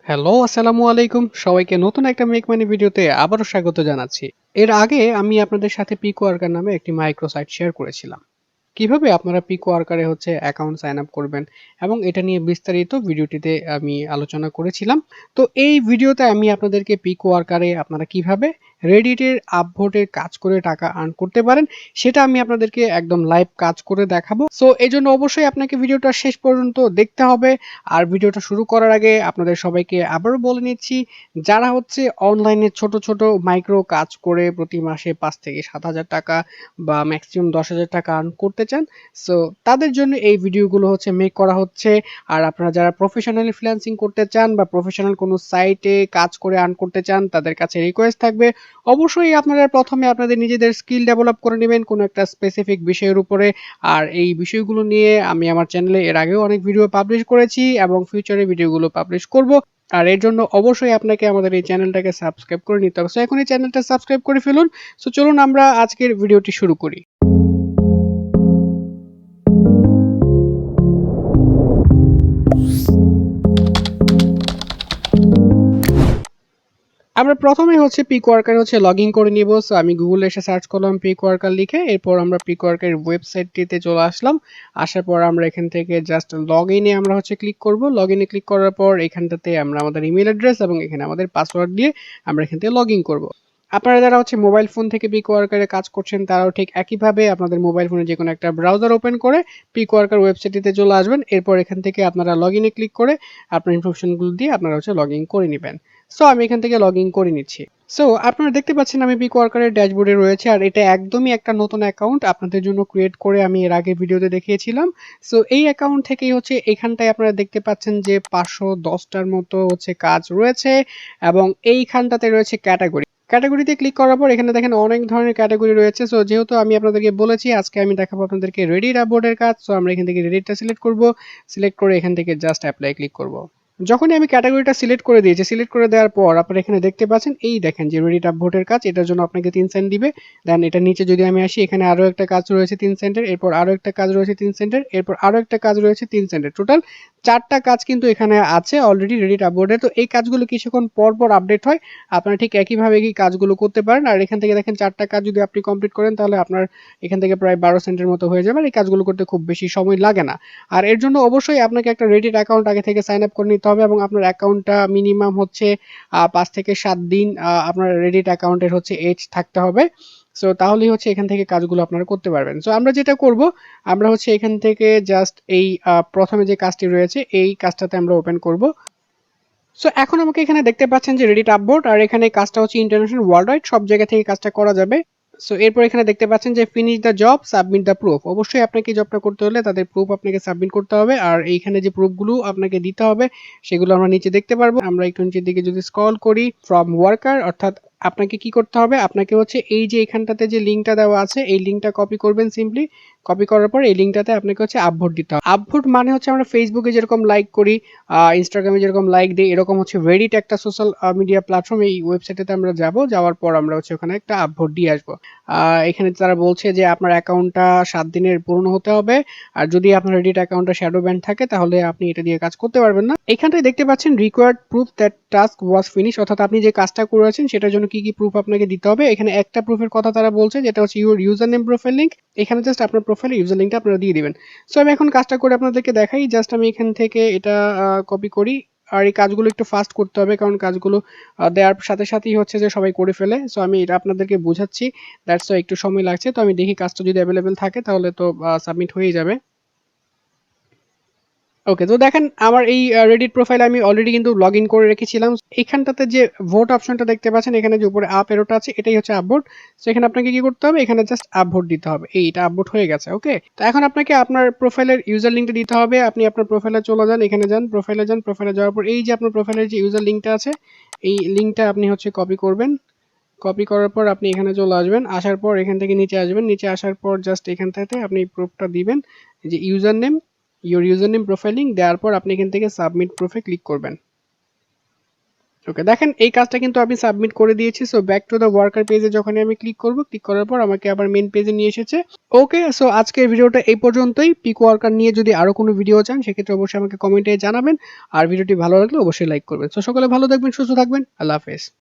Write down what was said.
Hello, আসসালামু আলাইকুম। সবাইকে নতুন একটা মেক মানি ভিডিওতে আবারও স্বাগত জানাচ্ছি। এর আগে আমি আপনাদের সাথে পিকওয়ার্কার নামে একটি মাইক্রো সাইট শেয়ার করেছিলাম। কিভাবে আপনারা পিকওয়ার্কারে অ্যাকাউন্ট সাইন আপ করবেন এবং এটা নিয়ে বিস্তারিত ভিডিওটিতে আমি আলোচনা করেছিলাম। তো এই ভিডিওতে আমি আপনাদেরকে পিকওয়ার্কারে আপনারা কিভাবে রেডিটের আপভোটের কাজ করে টাকা আর্ন করতে পারেন সেটা আমি আপনাদেরকে একদম লাইভ কাজ করে দেখাবো। সো এজন্য অবশ্যই আপনাকে ভিডিওটা শেষ পর্যন্ত দেখতে হবে। আর ভিডিওটা শুরু করার আগে আপনাদের সবাইকে আবারও বলে নিচ্ছি, যারা অনলাইনে ছোট, ছোট মাইক্রো কাজ করে প্রতি মাসে ৫ থেকে ৭,০০০ টাকা বা ম্যাক্সিমাম ১০,০০০ টাকা আর্ন করতে চান। সো তাদের জন্য এই ভিডিওগুলো মেক করা হচ্ছে। আর আপনারা যারা প্রফেশনালি ফ্রিল্যান্সিং করতে চান বা প্রফেশনাল কোনো সাইটে কাজ করে আর্ন করতে চান, তাদের কাছে রিকোয়েস্ট থাকবে অবশ্যই আপনারা ১ম এ আপনাদের নিজেদের স্কিল ডেভেলপ করে নিবেন কোনো একটা স্পেসিফিক বিষয়ের উপরে। আর এই বিষয়গুলো নিয়ে আমি আমার চ্যানেলে এর আগেও অনেক ভিডিও পাবলিশ করেছি এবং ফিউচারে ভিডিওগুলো পাবলিশ করব। আর এর জন্য অবশ্যই আপনাকে আমাদের এই চ্যানেলটাকে সাবস্ক্রাইব করে নিতে হবে। সো এখন এই চ্যানেলটা সাবস্ক্রাইব করে ফেলুন। সো চলুন আমরা আজকের ভিডিওটি শুরু করি। আমরা প্রথমেই পিকওয়ার্কার লগইন করে নিব। সো আমি গুগলে এসে সার্চ করলাম পিকওয়ার্কার লিখে। এরপর আমরা পিকওয়ার্কার ওয়েবসাইটটিতে চলে আসলাম। আসার পর আমরা এখান থেকে জাস্ট লগইনে আমরা ক্লিক করব। লগইনে ক্লিক করার পর এখানটাতে আমরা আমাদের ইমেইল অ্যাড্রেস এবং এখানে আমাদের পাসওয়ার্ড দিয়ে আমরা এখান থেকে লগইন করব। আপনারা যারা মোবাইল ফোন থেকে পিকওয়ার্কারে কাজ করছেন তারাও ঠিক একইভাবে আপনাদের মোবাইল ফোনে যেকোনো একটা ব্রাউজার ওপেন করে পিকওয়ার্কার ওয়েবসাইটটিতে চলে আসবেন। এরপর এখান থেকে আপনারা লগইনে ক্লিক করে আপনার ইনফরমেশনগুলো দিয়ে আপনারা লগইন করে নিবেন। সো আমি এখান থেকে লগইন করে নিচ্ছি। সো আপনারা দেখতে পাচ্ছেন আমি পিকওয়ার্কারের ড্যাশবোর্ডে রয়েছে আর এটা একদমই একটা নতুন অ্যাকাউন্ট আপনাদের জন্য ক্রিয়েট করে আমি এর আগের ভিডিওতে দেখিয়েছিলাম। সো এই অ্যাকাউন্ট থেকেই এখানটায় আপনারা দেখতে পাচ্ছেন যে ৫১০ টার মতো কাজ রয়েছে এবং এইখানটাতে রয়েছে ক্যাটাগরি। ক্যাটাগরিতে ক্লিক করার পর এখানে দেখেন অনেক ধরনের ক্যাটাগরি রয়েছে। সো যেহেতু আমি আপনাদেরকে বলেছি আজকে আমি দেখাবো আপনাদেরকে রেডিট আপবোর্ডের কাজ। সো আমরা এখান থেকে রেডিটটা সিলেক্ট করব। সিলেক্ট করে এখান থেকে জাস্ট অ্যাপ্লাই ক্লিক করব। যখনই আমি ক্যাটাগরিটা সিলেক্ট করে দিয়েছি, সিলেক্ট করে দেওয়ার পর আপনারা এখানে দেখতে পাচ্ছেন এই দেখেন যে রেডিট আপভোটের কাজ, এটার জন্য আপনাকে ৩ সেন্ট দিবে। দেন এটার নিচে যদি আমি আসি এখানে আরো একটা কাজ রয়েছে ৩ সেন্টের, এরপর আরো একটা কাজ রয়েছে ৩ সেন্টের, এরপর আরো একটা কাজ রয়েছে ৩ সেন্টের। টোটাল ৪টা কাজ কিন্তু এখানে আছে অলরেডি রেডিট আপভোটে। তো এই কাজগুলো কিছুক্ষণ পর পর আপডেট হয়। আপনারা ঠিক একইভাবে কি কাজগুলো করতে পারেন। আর এখান থেকে দেখেন ৪টা কাজ যদি আপনি কমপ্লিট করেন তাহলে আপনার এখান থেকে প্রায় ১২ সেন্টের মতো হয়ে যাবে। আর এই কাজগুলো করতে খুব বেশি সময় লাগে না। আর এর জন্য অবশ্যই আপনাকে একটা রেডিট অ্যাকাউন্ট আগে থেকে সাইন আপ করে নিতে হবে এবং আপনার অ্যাকাউন্টটা মিনিমাম ৫ থেকে ৭ দিন আপনার রেডিট অ্যাকাউন্টের এজ থাকতে হবে। সো তাহলেই এখান থেকে কাজগুলো আপনারা করতে পারবেন। সো আমরা যেটা করব আমরা এখান থেকে জাস্ট এই প্রথমে যে কাজটি রয়েছে এই কাজটাতে আমরা ওপেন করব। সো এখন আমাকে এখানে দেখতে পাচ্ছেন যে রেডিট আপবোর্ড আর এখানে কাজটা ইন্টারন্যাশনাল ওয়ার্ল্ড ওয়াইড সব জায়গা থেকে কাজটা করা যাবে। সো এরপর এখানে দেখতে পাচ্ছেন যে finish the job submit the proof. অবশ্যই আপনাকে জবটা করতে হলে তাদের প্রুফ আপনাকে সাবমিট করতে হবে আর এইখানে যে প্রুফগুলো আপনাকে দিতে হবে সেগুলো আমরা নিচে দেখতে পারবো। আমরা একটু নিচের দিকে যদি স্ক্রল করি ফ্রম ওয়ার্কার অর্থাৎ আপনাকে কি করতে হবে, আপনাকে এই যে এখানটাতে যে লিঙ্কটা দেওয়া আছে এই লিঙ্কটা কপি করবেন। সিম্পলি কপি করার পর এই লিঙ্কটাতে আপনাকে আপভোট দিতে হবে। আপভোট মানে আমরা ফেসবুকে যেরকম লাইক করি, ইনস্টাগ্রামে যেরকম লাইক দিই, এরকম রেডিট একটা সোশ্যাল মিডিয়া প্ল্যাটফর্ম। এই ওয়েবসাইটেতে আমরা যাওয়ার পর আমরা ওখানে একটা আপভোট দিয়ে আসবো। এখানে তারা বলছে যে আপনার অ্যাকাউন্টটা ৭ দিনের পুরনো হতে হবে আর যদি আপনার রেডিট অ্যাকাউন্টটা শ্যাডো ব্যান্ড থাকে তাহলে আপনি এটা দিয়ে কাজ করতে পারবেন না। এখানটায় দেখতে পাচ্ছেন required proof that task was finish, অর্থাৎ আপনি যে কাজটা করেছেন সেটার জন্য কি কি প্রুফ আপনাকে দিতে হবে। এখানে একটা প্রুফের কথা তারা বলছে যেটা your user name profile link. এখানে জাস্ট আপনার প্রোফাইলের ইউজার লিঙ্কটা আপনারা দিয়ে দিবেন। সো আমি এখন কাজটা করে আপনাদেরকে দেখাই। জাস্ট আমি এখান থেকে এটা কপি করি আর এই কাজগুলো একটু ফাস্ট করতে হবে কারণ কাজগুলো দেওয়ার সাথে সাথেই যে সবাই করে ফেলে। সো আমি এটা আপনাদেরকে বোঝাচ্ছি, দ্যাটস ওয়াই একটু সময় লাগছে। তো আমি দেখি কাজটা যদি অ্যাভেলেবেল থাকে তাহলে তো সাবমিট হয়ে যাবে। ওকে, তো দেখেন আমার এই রেডিট প্রোফাইলে আমি অলরেডি কিন্তু লগইন করে রেখেছিলাম। এখানটাতে যে ভোট অপশনটা দেখতে পাচ্ছেন এখানে যে উপরে আপ এরোটা আছে এটাই আপভোট। সো এখানে আপনাকে কি করতে হবে, এখানে জাস্ট আপভোট দিতে হবে। এইটা আপভোট হয়ে গেছে। ওকে, তো এখন আপনাকে আপনার প্রোফাইলের ইউজার লিঙ্কটা দিতে হবে। আপনি আপনার প্রোফাইলে চলে যান, এখানে যান, প্রোফাইলে যান, প্রোফাইলে যাওয়ার পর এই যে আপনার প্রোফাইলের যে ইউজার লিঙ্কটা আছে এই লিঙ্কটা আপনি কপি করবেন। কপি করার পর আপনি এখানে চলে আসবেন। আসার পর এখান থেকে নিচে আসবেন। নিচে আসার পর জাস্ট এখানটাতে আপনি প্রুফটা দিবেন যে user name, your user name profiling দেওয়ার পর আপনি এখান থেকে সাবমিট প্রুফে ক্লিক করবেন। ওকে, দেখেন এই কাজটা কিন্তু আমি সাবমিট করে দিয়েছি। So back to the worker পেজে যখনই আমি ক্লিক করব, ক্লিক করার পর আমাকে আবার মেইন পেজে নিয়ে এসেছে। ওকে, সো আজকের ভিডিওটা এই পর্যন্তই। পিক ওয়ার্কার নিয়ে যদি আরো কোনো ভিডিও চান সেক্ষেত্রে অবশ্যই আমাকে কমেন্টে জানাবেন। আর ভিডিওটি ভালো লাগলে অবশ্যই লাইক করবেন। সো সকলে ভালো থাকবেন, সুস্থ থাকবেন। আল্লাহ হাফেজ।